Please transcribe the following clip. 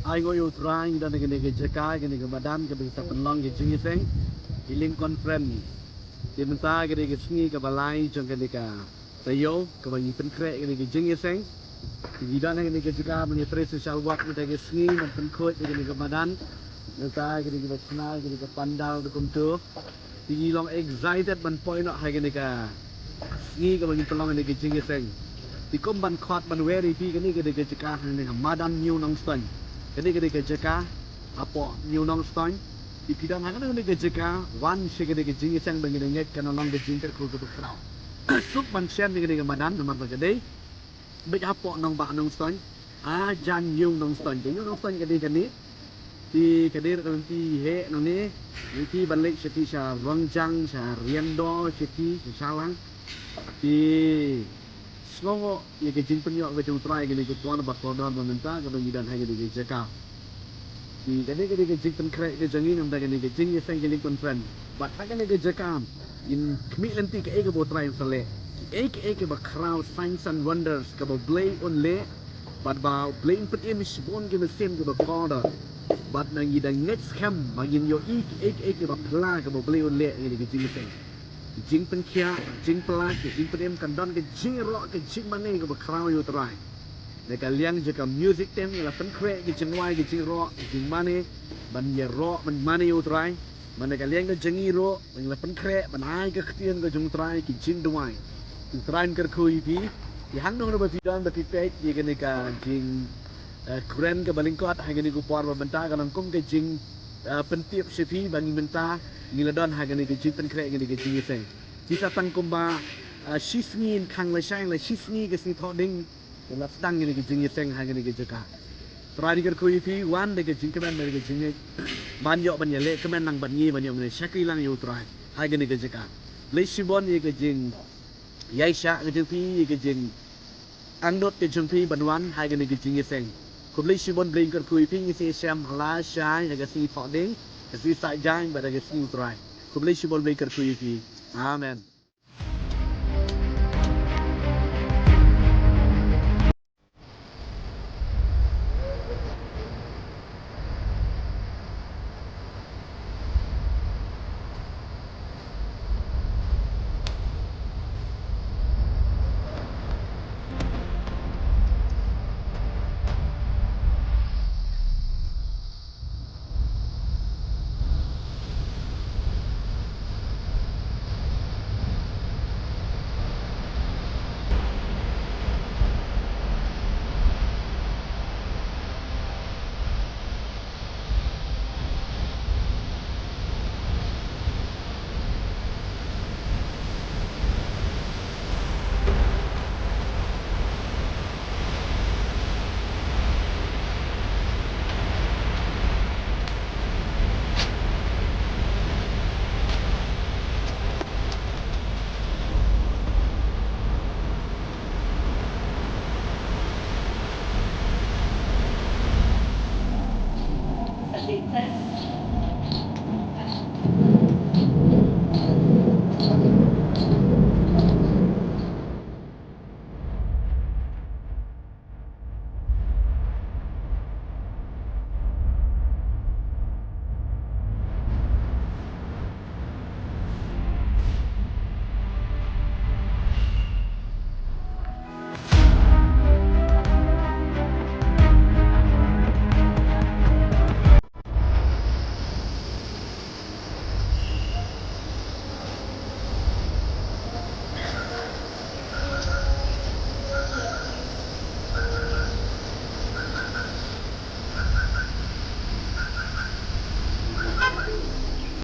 Aigo yu trying dan gini ke jekai gini ke badan ke bisa penlong ke jingi seng healing conference di menta gini ke singi ke balai jong gini ke tayo ke bagi penkrek gini ke jingi seng di dan gini ke jeka meni free social work menta ke singi men penkut gini ke badan menta gini ke senal gini ke pandal de kuntu di long excited ban point nak hai gini ke singi ke bagi penlong gini ke jingi seng di kom ban khot ban weri pi gini ke jeka gini ke madan new nong stone kini ke jeka apo new nong stone di bidang kini ke jeka wan shigini ke jingi sang bagi nget kana long ke jingker ku ke krau sup ban sian kini ke badan nomor bagade big apo nong ba nong stone jan new nong stone new nong stone kini di kadir nanti he nong ni nanti balik seti sha rongjang sha riendo seti salang di Slowo ye ke jing penyok ke utrai gini ke tuan ba kodon pemerintah ke bengidan hai gini ke jeka di gini ke jing penkrek ke jangi nam gini ke jing ye sang gini conference bat ha gini ke jeka in kmi lenti ke ke botrai sale ke ba crowd signs and wonders ke ba blay on le bat ba blay put in sibon ke mesin ke ba koda bat nang gidang next cam bagin yo ke ba pla ke ba blay on le gini ke jing sang jing penkia jing pelak jing pedem kandon ke jing rock ke jing mane ke bakrau yu trai de kalian jeka music tem la penkre ke jing wai ke jing rock jing mane ban ye rock ban mane yu trai mane kalian ke jingi rock ban la penkre ban ai ke ktien ke jing trai ke jing duai trai ke kui pi di handong ba pidan ba pipet ye ke ne ka jing kren ke balingkot ha ke ni ku por ba benta kan kum ke jing pentip sepi bagi benta ngiladon ha ke ni ke jing penkre ke ni ke jing seng Jika tangkumba shisni kang la shang la shisni ke si thoding la stang ni ke jing seng ha ni ke jaka tradi ker kui pi wan de ke jing kemen de ke jing ban yo ban ye le kemen nang ban ngi ban yo ne shakri lang yu trai ha ni ke jaka le shibon ye ke jing yai sha ke jing pi ke jing angnot ke jing pi ban wan ha ni ke jing seng kum le shibon bring ker kui pi ni si sham la shai ke si thoding ke si sa jang ba de ke si trai kum le shibon bring ker kui pi Amen.